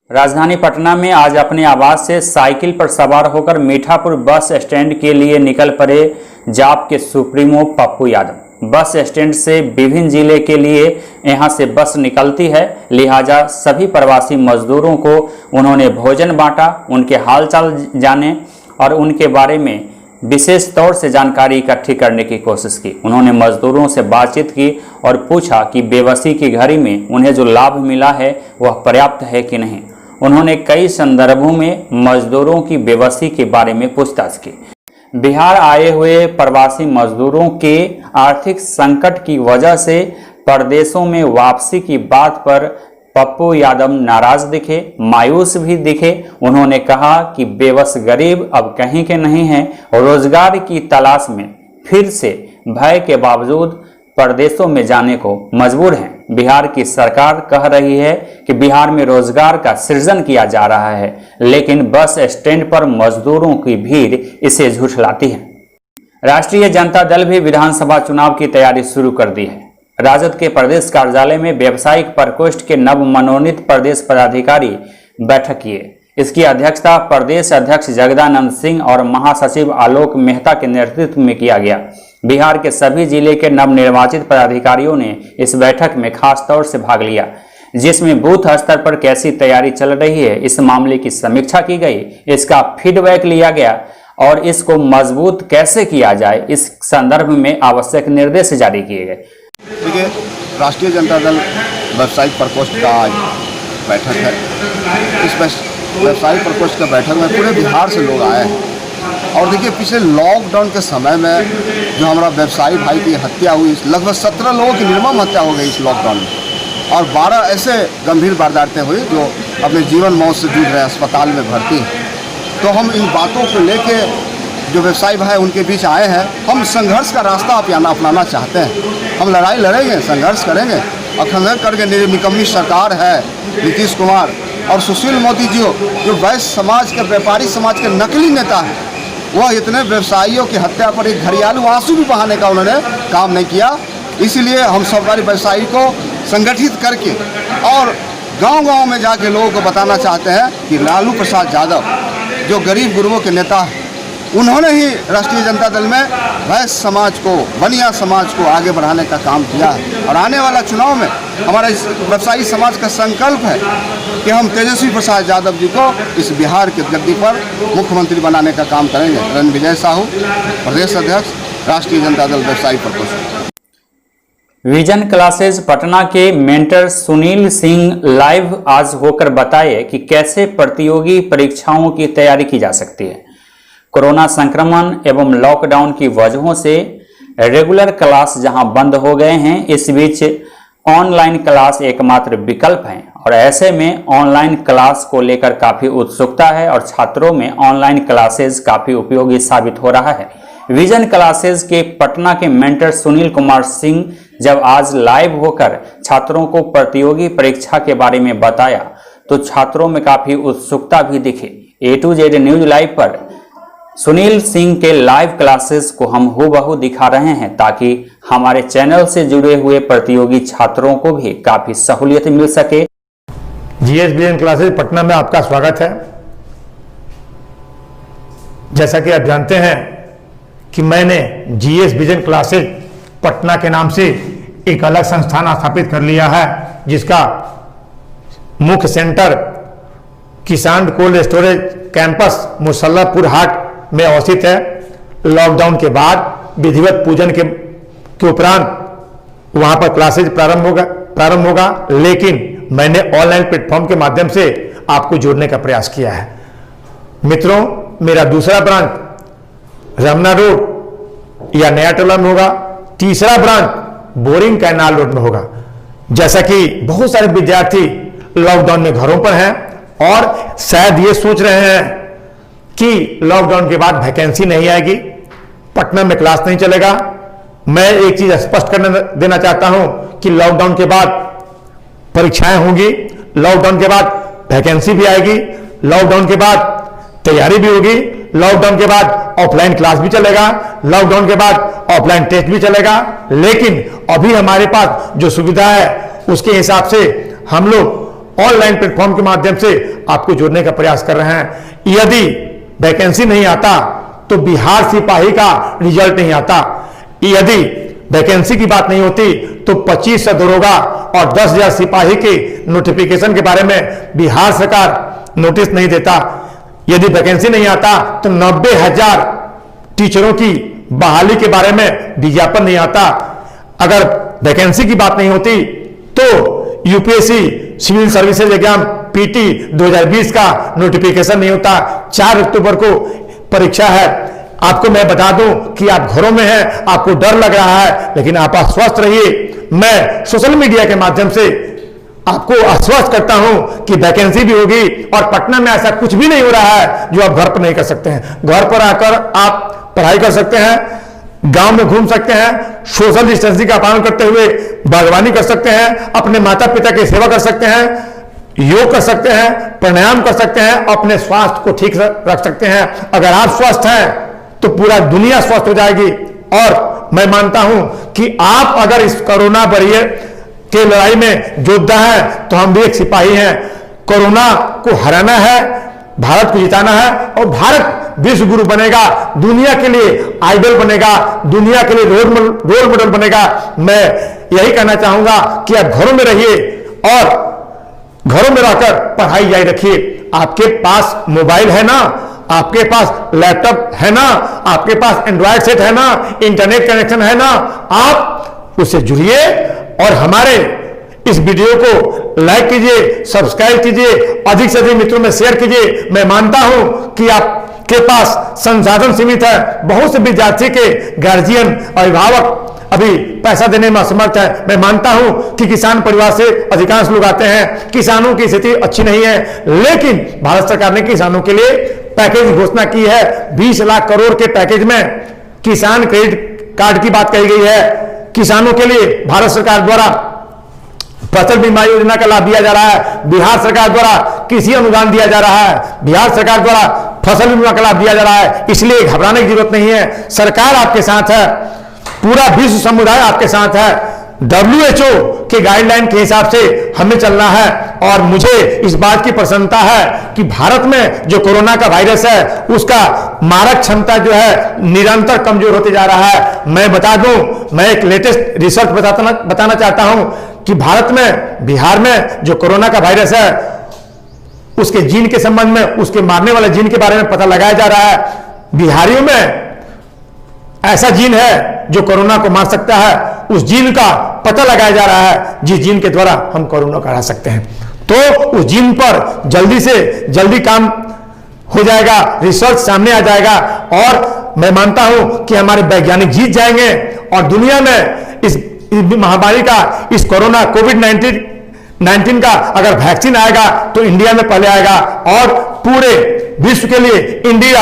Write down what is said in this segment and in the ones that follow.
राजधानी पटना में आज अपने आवास से साइकिल पर सवार होकर मीठापुर बस स्टैंड के लिए निकल पड़े जाप के supremo Pappu Yadav. Bus stand से विभिन्न जिले के लिए यहां से बस निकलती है, लिहाजा सभी प्रवासी मजदूरों को उन्होंने भोजन बांटा, उनके हालचाल जाने और उनके बारे में विशेष तौर से जानकारी इकट्ठी करने की कोशिश की। उन्होंने मजदूरों से बातचीत की और पूछा कि बेबसी की घड़ी में उन्हें जो लाभ मिला है वह पर्याप्त है कि नहीं। उन्होंने कई संदर्भों में मजदूरों की बेबसी के बारे में पूछताछ की। बिहार आए हुए प्रवासी मजदूरों के आर्थिक संकट की वजह से प्रदेशों में वापसी की बात पर पप्पू यादव नाराज दिखे, मायूस भी दिखे। उन्होंने कहा कि बेबस गरीब अब कहीं के नहीं हैं, रोजगार की तलाश में फिर से भय के बावजूद प्रदेशों में जाने को मजबूर हैं। बिहार की सरकार कह रही है कि बिहार में रोजगार का सृजन किया जा रहा है, लेकिन बस स्टैंड पर मजदूरों की भीड़ इसे झुठलाती है। राष्ट्रीय जनता दल भी विधानसभा चुनाव की तैयारी शुरू कर दी है। राजद के प्रदेश कार्यालय में व्यावसायिक प्रकोष्ठ के नव मनोनीत प्रदेश पदाधिकारी बैठक किए। इसकी अध्यक्षता प्रदेश अध्यक्ष जगदानंद सिंह और महासचिव आलोक मेहता के नेतृत्व में किया गया। बिहार के सभी जिले के नवनिर्वाचित पदाधिकारियों ने इस बैठक में खास तौर से भाग लिया, जिसमें बूथ स्तर पर कैसी तैयारी चल रही है इस मामले की समीक्षा की गई, इसका फीडबैक लिया गया और इसको मजबूत कैसे किया जाए इस संदर्भ में आवश्यक निर्देश जारी किए गए। देखिए, राष्ट्रीय जनता दल व्यवसायिक प्रकोष्ठ का आज बैठक है। इस व्यवसायिक प्रकोष्ठ का बैठक में पूरे बिहार से लोग आए हैं और देखिए, पिछले लॉकडाउन के समय में जो हमारा व्यवसायी भाई की हत्या हुई, लगभग 17 लोगों की निर्मम हत्या हो गई इस लॉकडाउन में और 12 ऐसे गंभीर वारदातें हुई जो अपने जीवन मौत से जूझ रहे अस्पताल में भर्ती हैं। तो हम इन बातों को लेके जो व्यवसायी भाई उनके बीच आए हैं, हम संघर्ष का रास्ता अपनाना चाहते हैं। हम लड़ाई लड़ेंगे, संघर्ष करेंगे और संघर्ष करके निकम्मी सरकार है नीतीश कुमार और सुशील मोदी जी जो वैश्य समाज के, व्यापारी समाज के नकली नेता हैं, वह इतने व्यवसायियों की हत्या पर एक घड़ियालू आंसू भी बहाने का उन्होंने काम नहीं किया। इसीलिए हम सरकारी व्यवसायी को संगठित करके और गांव-गांव में जाके लोगों को बताना चाहते हैं कि लालू प्रसाद यादव जो गरीब गुरुओं के नेता हैं, उन्होंने ही राष्ट्रीय जनता दल में वैश्य समाज को, बनिया समाज को आगे बढ़ाने का काम किया है और आने वाला चुनाव में हमारा इस व्यवसायी समाज का संकल्प है कि हम तेजस्वी प्रसाद यादव जी को इस बिहार के गद्दी पर मुख्यमंत्री बनाने का काम करेंगे। रणविजय साहू, प्रदेश अध्यक्ष, राष्ट्रीय जनता दल व्यवसायी प्रकोष्ठ। विजन क्लासेज पटना के मेंटर सुनील सिंह लाइव आज होकर बताए कि कैसे प्रतियोगी परीक्षाओं की तैयारी की जा सकती है। कोरोना संक्रमण एवं लॉकडाउन की वजहों से रेगुलर क्लास जहां बंद हो गए हैं, इस बीच ऑनलाइन क्लास एकमात्र विकल्प है और ऐसे में ऑनलाइन क्लास को लेकर काफी उत्सुकता है और छात्रों में ऑनलाइन क्लासेज काफी उपयोगी साबित हो रहा है। विजन क्लासेज के पटना के मेंटर सुनील कुमार सिंह जब आज लाइव होकर छात्रों को प्रतियोगी परीक्षा के बारे में बताया तो छात्रों में काफी उत्सुकता भी दिखी। A to Z news live पर सुनील सिंह के लाइव क्लासेस को हम हूबहू दिखा रहे हैं ताकि हमारे चैनल से जुड़े हुए प्रतियोगी छात्रों को भी काफी सहूलियत मिल सके। जीएस विजन क्लासेस पटना में आपका स्वागत है। जैसा कि आप जानते हैं कि मैंने जीएस विजन क्लासेस पटना के नाम से एक अलग संस्थान स्थापित कर लिया है, जिसका मुख्य सेंटर किसान कोल्ड स्टोरेज कैंपस मुसल्लापुर हाट में अवस्थित है। लॉकडाउन के बाद विधिवत पूजन के उपरांत वहां पर क्लासेज प्रारंभ होगा, लेकिन मैंने ऑनलाइन प्लेटफॉर्म के माध्यम से आपको जोड़ने का प्रयास किया है। मित्रों, मेरा दूसरा ब्रांच रमना रोड या नया टोला में होगा, तीसरा ब्रांच बोरिंग कैनाल रोड में होगा। जैसा कि बहुत सारे विद्यार्थी लॉकडाउन में घरों पर हैं और शायद ये सोच रहे हैं कि लॉकडाउन के बाद वैकेंसी नहीं आएगी, पटना में क्लास नहीं चलेगा। मैं एक चीज स्पष्ट कर देना चाहता हूं कि लॉकडाउन के बाद परीक्षाएं होंगी, लॉकडाउन के बाद वैकेंसी भी आएगी, लॉकडाउन के बाद तैयारी भी होगी, लॉकडाउन के बाद ऑफलाइन क्लास भी चलेगा, लॉकडाउन के बाद ऑफलाइन टेस्ट भी चलेगा। लेकिन अभी हमारे पास जो सुविधा है उसके हिसाब से हम लोग ऑनलाइन प्लेटफॉर्म के माध्यम से आपको जोड़ने का प्रयास कर रहे हैं। यदि वैकेंसी नहीं आता तो बिहार सिपाही का रिजल्ट नहीं आता। यदि वैकेंसी की बात नहीं होती तो 2500 दरोगा और 10,000 सिपाही के नोटिफिकेशन के बारे में बिहार सरकार नोटिस नहीं देता। यदि वैकेंसी नहीं आता तो 90,000 टीचरों की बहाली के बारे में विज्ञापन नहीं आता। अगर वैकेंसी की बात नहीं होती तो UPSC civil services exam PT 2020 का नोटिफिकेशन नहीं होता। 4 अक्टूबर को परीक्षा है। आपको मैं बता दूं कि आप घरों में हैं, आपको डर लग रहा है, लेकिन आप आश्वस्त रहिए। मैं सोशल मीडिया के माध्यम से आपको आश्वस्त करता हूं कि वैकेंसी भी होगी और पटना में ऐसा कुछ भी नहीं हो रहा है जो आप घर पर नहीं कर सकते हैं। घर पर आकर आप पढ़ाई कर सकते हैं, गांव में घूम सकते हैं, सोशल डिस्टेंसिंग का पालन करते हुए बागवानी कर सकते हैं, अपने माता पिता की सेवा कर सकते हैं, योग कर सकते हैं, प्राणायाम कर सकते हैं, अपने स्वास्थ्य को ठीक रख सकते हैं। अगर आप स्वस्थ हैं तो पूरा दुनिया स्वस्थ हो जाएगी। और मैं मानता हूं कि आप अगर इस कोरोना वॉरियर के लड़ाई में योद्धा हैं तो हम भी एक सिपाही हैं। कोरोना को हराना है, भारत को जिताना है और भारत विश्व गुरु बनेगा, दुनिया के लिए आइडल बनेगा, दुनिया के लिए रोल मॉडल बनेगा। मैं यही कहना चाहूंगा कि आप घरों में रहिए और घरों में रहकर पढ़ाई जारी रखिए। आपके पास मोबाइल है ना, आपके पास लैपटॉप है ना, आपके पास एंड्रॉयड सेट है ना, इंटरनेट कनेक्शन है ना, आप उससे जुड़िए और हमारे इस वीडियो को लाइक कीजिए, सब्सक्राइब कीजिए, अधिक से अधिक मित्रों में शेयर कीजिए। मैं मानता हूं कि आपके पास संसाधन सीमित है। बहुत से विद्यार्थी के गार्जियन, अभिभावक अभी पैसा देने में असमर्थ है। मैं मानता हूं कि किसान परिवार से अधिकांश लोग आते हैं, किसानों की स्थिति अच्छी नहीं है, लेकिन भारत सरकार ने किसानों के लिए पैकेज घोषणा की है। 20 लाख करोड़ के पैकेज में किसान क्रेडिट कार्ड की बात कही गई है। किसानों के लिए भारत सरकार द्वारा फसल बीमा योजना का लाभ दिया जा रहा है, बिहार सरकार द्वारा कृषि अनुदान दिया जा रहा है, बिहार सरकार द्वारा फसल बीमा का लाभ दिया जा रहा है। इसलिए घबराने की जरूरत नहीं है। सरकार आपके साथ है, पूरा विश्व समुदाय आपके साथ है। WHO के गाइडलाइन के हिसाब से हमें चलना है और मुझे इस बात की प्रसन्नता है कि भारत में जो कोरोना का वायरस है उसका मारक क्षमता जो है निरंतर कमजोर होते जा रहा है। मैं बता दूं, मैं एक लेटेस्ट रिसर्च बताना चाहता हूं कि भारत में, बिहार में जो कोरोना का वायरस है उसके जीन के संबंध में, उसके मारने वाले जीन के बारे में पता लगाया जा रहा है। बिहारियों में ऐसा जीन है जो कोरोना को मार सकता है, उस जीन का पता लगाया जा रहा है जिस जीन के द्वारा हम कोरोना को हरा सकते हैं। तो उस जीन पर जल्दी से जल्दी काम हो जाएगा, रिसर्च सामने आ जाएगा और मैं मानता हूं कि हमारे वैज्ञानिक जीत जाएंगे और दुनिया में इस महामारी का, इस कोरोना कोविड-19 का अगर वैक्सीन आएगा तो इंडिया में पहले आएगा और पूरे विश्व के लिए इंडिया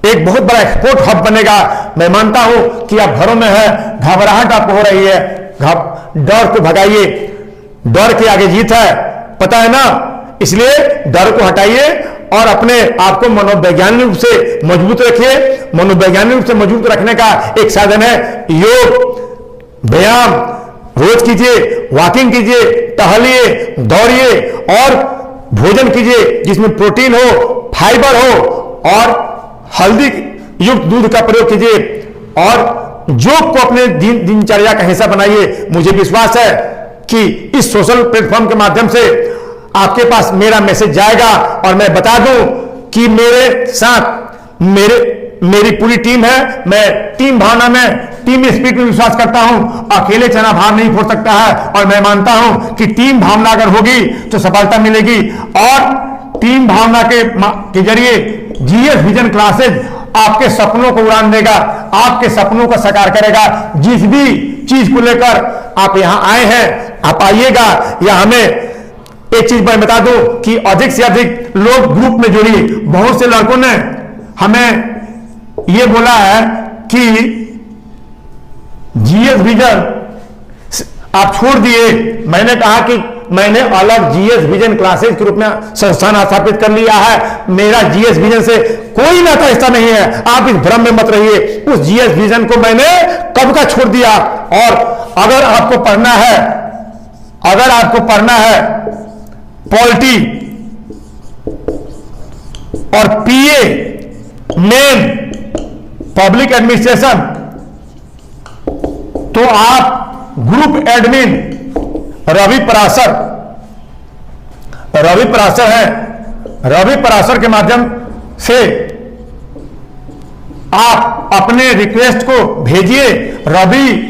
एक बहुत बड़ा एक्सपोर्ट हब बनेगा। मैं मानता हूं कि आप घरों में है, घबराहट आपको हो रही है, डर को भगाइए, डर के आगे जीत है, पता है ना। इसलिए डर को हटाइए और अपने आप को मनोवैज्ञानिक रूप से मजबूत रखिए। मनोवैज्ञानिक रूप से मजबूत रखने का एक साधन है योग, व्यायाम रोज कीजिए, वॉकिंग कीजिए, टहलिए, दौड़िए और भोजन कीजिए जिसमें प्रोटीन हो, फाइबर हो और हल्दी युक्त दूध का प्रयोग कीजिए और योग को अपने दिनचर्या का हिस्सा बनाइए। मुझे विश्वास है कि इस सोशल प्लेटफॉर्म के माध्यम से आपके पास मेरा मैसेज जाएगा और मैं बता दूं कि मेरे साथ मेरी पूरी टीम है। मैं टीम भावना में, टीम स्पिरिट में विश्वास करता हूं। अकेले चना भार नहीं फोड़ सकता है और मैं मानता हूं कि टीम भावना अगर होगी तो सफलता मिलेगी और टीम भावना के जरिए जीएस विजन क्लासेज आपके सपनों को उड़ान देगा, आपके सपनों को साकार करेगा। जिस भी चीज को लेकर आप यहां आए हैं, आप आइएगा। या हमें एक चीज मैं बता दूं कि अधिक से अधिक लोग ग्रुप में जुड़िए। बहुत से लड़कों ने हमें यह बोला है कि जीएस विजन आप छोड़ दिए। मैंने कहा कि मैंने अलग जीएस विजन क्लासेज के रूप में संस्थान स्थापित कर लिया है। मेरा जीएस विजन से कोई नाता हिस्सा नहीं है, आप इस भ्रम में मत रहिए। उस जीएस विजन को मैंने कब का छोड़ दिया। और अगर आपको पढ़ना है पॉलिटी और पीए मेन पब्लिक एडमिनिस्ट्रेशन, तो आप ग्रुप एडमिन रवि पराशर है। रवि पराशर के माध्यम से आप अपने रिक्वेस्ट को भेजिए। रवि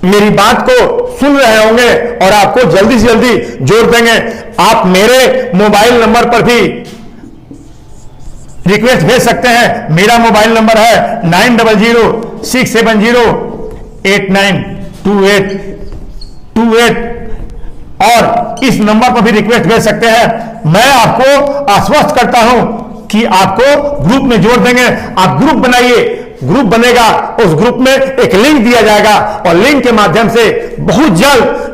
मेरी बात को सुन रहे होंगे और आपको जल्दी से जल्दी जोड़ देंगे। आप मेरे मोबाइल नंबर पर भी रिक्वेस्ट भेज सकते हैं। मेरा मोबाइल नंबर है 900670892828 और इस नंबर पर भी रिक्वेस्ट भेज सकते हैं। मैं आपको आश्वस्त करता हूं कि आपको ग्रुप में जोड़ देंगे। आप ग्रुप बनाइए, ग्रुप बनेगा, उस ग्रुप में एक लिंक दिया जाएगा और लिंक के माध्यम से बहुत जल्द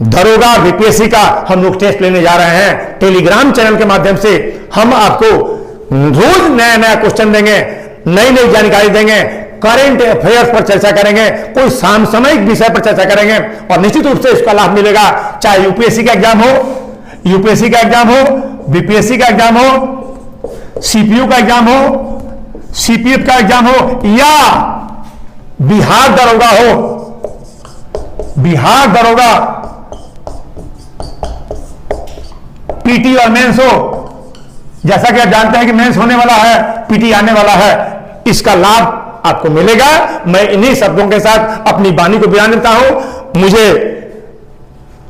दरोगा बीपीएससी का हम लोग टेस्ट लेने जा रहे हैं। टेलीग्राम चैनल के माध्यम से हम आपको रोज नया नया क्वेश्चन देंगे, नई नई जानकारी देंगे, करंट अफेयर्स पर चर्चा करेंगे, कोई समसामयिक विषय पर चर्चा करेंगे और निश्चित रूप से इसका लाभ मिलेगा। चाहे यूपीएससी का एग्जाम हो, बीपीएससी का एग्जाम हो, सीपीयू का एग्जाम हो, सीपीएफ का एग्जाम हो या बिहार दरोगा पीटी और मेंस हो। जैसा कि आप जानते हैं कि मेंस होने वाला है, पीटी आने वाला है, इसका लाभ आपको मिलेगा। मैं इन्हीं शब्दों के साथ अपनी वाणी को विराम देता हूं। मुझे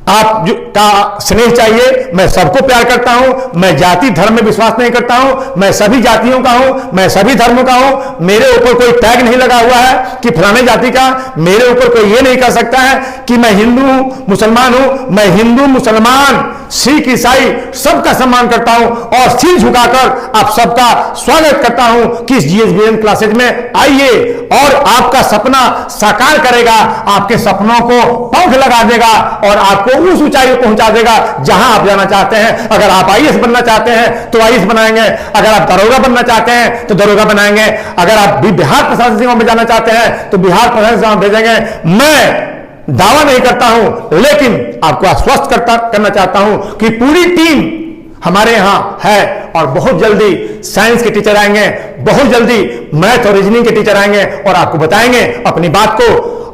आप का स्नेह चाहिए। मैं सबको प्यार करता हूं। मैं जाति धर्म में विश्वास नहीं करता हूं। मैं सभी जातियों का हूं, मैं सभी धर्मों का हूं। मेरे ऊपर कोई टैग नहीं लगा हुआ है कि फलाने जाति का। मेरे ऊपर कोई ये नहीं कह सकता है कि मैं हिंदू हूं, मुसलमान हूं। मैं हिंदू, मुसलमान, सिख, ईसाई सबका सम्मान करता हूं और सिर झुकाकर आप सबका स्वागत करता हूं कि इस जीएस बिजन क्लासेज में आइए और आपका सपना साकार करेगा, आपके सपनों को पंख लगा देगा और आपको उस ऊंचाई पर पहुंचा देगा जहां आप जाना चाहते हैं। अगर आप आईएएस बनना चाहते हैं तो आईएएस बनाएंगे, अगर आप दरोगा बनना चाहते हैं तो दरोगा बनाएंगे, अगर आप बिहार प्रशासन सेवा में जाना चाहते हैं तो बिहार प्रशासन सेवा में भेजेंगे। मैं दावा नहीं करता हूं लेकिन आपको आश्वस्त करना चाहता हूं कि पूरी टीम हमारे यहां है और बहुत जल्दी साइंस के टीचर आएंगे, बहुत जल्दी मैथ और रीजनिंग के टीचर आएंगे और आपको बताएंगे अपनी बात को।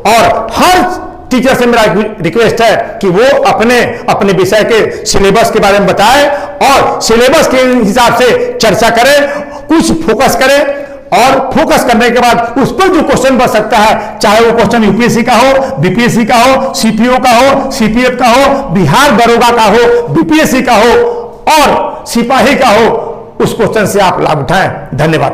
और हर टीचर से मेरा रिक्वेस्ट है कि वो अपने विषय के सिलेबस के बारे में बताए और सिलेबस के हिसाब से चर्चा करें, कुछ फोकस करें और फोकस करने के बाद उस पर जो क्वेश्चन बच सकता है, चाहे वो क्वेश्चन यूपीएससी का हो, बीपीएससी का हो, सीपीओ का हो, सीपीएफ का हो, बिहार दरोगा का हो, बीपीएससी का हो और सिपाही का हो, उस क्वेश्चन से आप लाभ उठाएं। धन्यवाद।